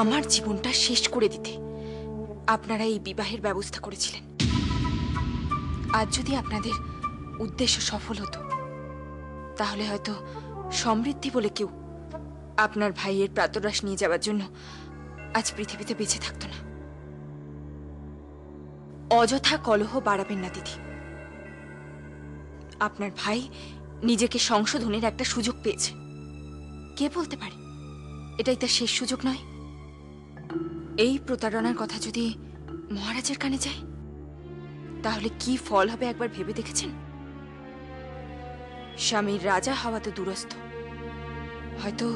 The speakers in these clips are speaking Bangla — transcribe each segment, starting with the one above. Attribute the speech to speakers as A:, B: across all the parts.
A: আমার জীবনটা শেষ করে দিতে আপনারা এই বিবাহের ব্যবস্থা করেছিলেন। আজ যদি আপনাদের উদ্দেশ্য সফল হতো তাহলে হয়তো সমৃদ্ধি বলে কেউ আপনার ভাইয়ের প্রাতরাশ নিয়ে যাওয়ার জন্য আজ পৃথিবীতে বেঁচে থাকতো না। অযথা কলহ বাড়াবেন না দিদি। আপনার ভাই নিজেকে সংশোধনের একটা সুযোগ পেয়েছে। কে বলতে পারে এটাই তার শেষ সুযোগ নয়? এই প্রতারণার কথা যদি মহারাজের কানে যায় তাহলে কি ফল হবে একবার ভেবে দেখেছেন? স্বামীর রাজা হওয়া তো দূরস্থ, হয়তো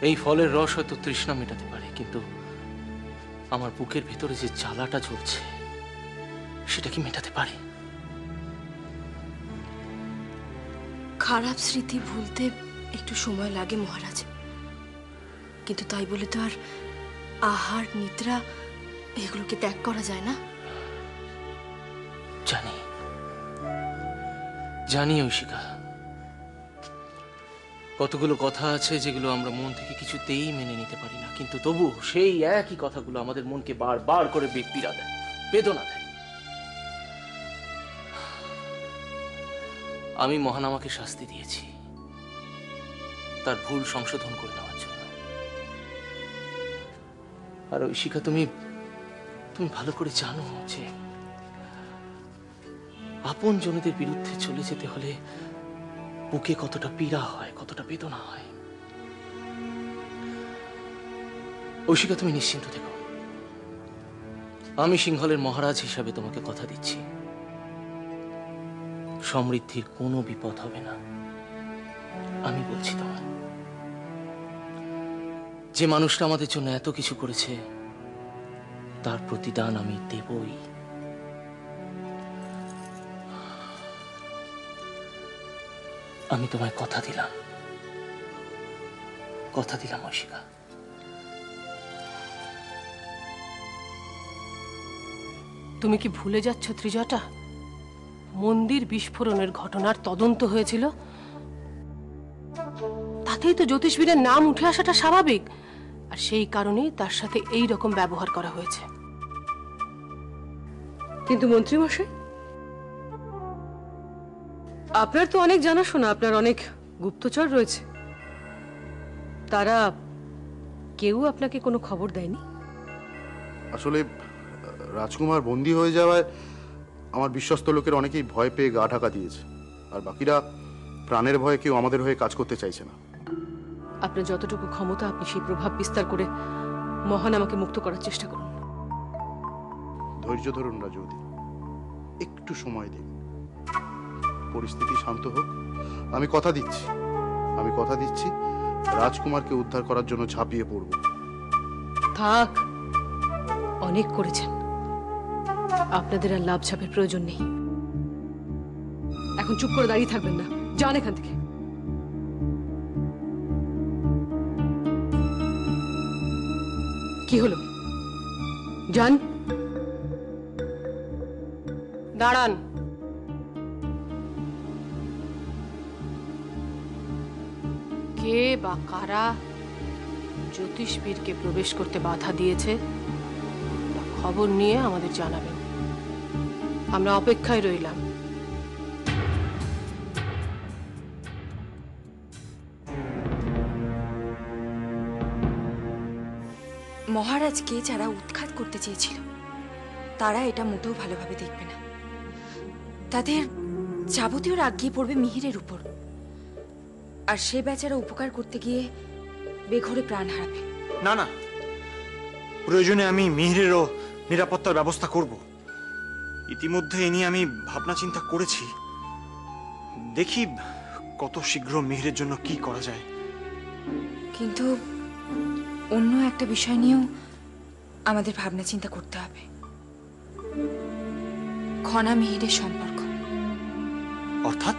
B: এই ফলের রস হয়তো তৃষ্ণা মেটাতে পারে, কিন্তু আমার বুকের ভেতরে যে জ্বালাটা জ্বলছে সেটা কি মেটাতে পারে?
C: খারাপ স্মৃতি ভুলতে একটু সময় লাগে মহারাজ, কিন্তু তাই বলে তো আর আহার নিদ্রা এগুলোকে ত্যাগ করা যায় না।
B: জানি জানি ঐশিকা, কতগুলো কথা আছে যেগুলো আমরা মন থেকে কিছুতেই মেনে নিতে পারি না, কিন্তু তবু সেই একই কথাগুলো আমাদের মনকে বারবার করে পীড়া দেয়, বেদনা দেয়। আমি মহান আমাকে শাস্তি দিয়েছি তার ভুল সংশোধন করে নেওয়ার জন্য। আর ঐশিকা, তুমি ভালো করে জানো যে আপন জনদের বিরুদ্ধে চলে যেতে হলে বুকে কতটা পীড়া হয়, কতটা বেদনা হয়। ঐশিকা, তুমি নিশ্চিন্ত থেকো। আমি সিংহলের মহারাজ হিসাবে তোমাকে কথা দিচ্ছি, সমৃদ্ধির কোনো বিপদ হবে না। আমি বলছি তোমার, যে মানুষটা আমাদের জন্য এত কিছু করেছে তার প্রতিদান আমি দেবই। আমি তোমায় কথা দিলাম ঐশিকা।
C: তুমি কি ভুলে যাচ্ছ ত্রিজটা? মন্দির বিস্ফোরণের ঘটনার তদন্ত হয়েছিল, তাতেই তো জ্যোতিষবীরের নাম উঠে আসাটা স্বাভাবিক, আর সেই কারণেই তার সাথে এই রকম ব্যবহার করা হয়েছে। কিন্তু মন্ত্রী মশাই, আপনার তো অনেক জানাশোনা, আপনার অনেক গুপ্তচর রয়েছে, তারা কেউ আপনাকে কোনো খবর দেয়নি?
D: আসলে রাজকুমার বন্দী হয়ে যাওয়ায় আমার বিশ্বস্ত লোকের অনেকেই ভয় পেয়ে গা ঢাকা দিয়েছে, আর বাকিরা প্রাণের ভয়ে কেউ আমাদের হয়ে কাজ করতে চাইছে না।
C: আপনার যতটুকু ক্ষমতা আপনি সেই প্রভাব বিস্তার করে মহান আমাকে মুক্ত করার চেষ্টা করুন।
D: ধৈর্য ধরুন রাজবতী, একটু সময় দিন, পরিস্থিতি শান্ত হোক। আমি কথা দিচ্ছি রাজকুমারকে উদ্ধার করার জন্য ঝাঁপিয়ে পড়ব।
C: থাক, অনেক করেছেন, আপনাদের আর লাভ ঝাপের প্রয়োজন নেই। এখন চুপ করে দাঁড়িয়ে থাকবেন না, যান এখান থেকে। কি হলো? যান, দাঁড়ান। কে বা কারা জ্যোতিষবীরকে প্রবেশ করতে বাধা দিয়েছে তা খবর নিয়ে আমাদের জানাবেন। আমরা অপেক্ষায় রইলাম।
A: মহারাজকে যারা উৎখাত করতে চেয়েছিল তারা এটা মোটেও ভালোভাবে দেখবে না। তাদের যাবতীয় রাগ গিয়ে পড়বে মিহিরের উপর, আর সে বেচারা উপকার করতে গিয়ে বেঘরে প্রাণ হারাবে।
E: না না, প্রয়োজনে আমি মিহিরেরও নিরাপত্তার ব্যবস্থা করব। ইতিমধ্যে এ নিয়ে আমি ভাবনা চিন্তা করেছি, দেখি কত শীঘ্র মিহিরের জন্য কি করা যায়।
A: কিন্তু অন্য একটা বিষয় নিয়েও আমাদের ভাবনা চিন্তা করতে হবে। খনা মিহিরের সম্পর্ক।
E: অর্থাৎ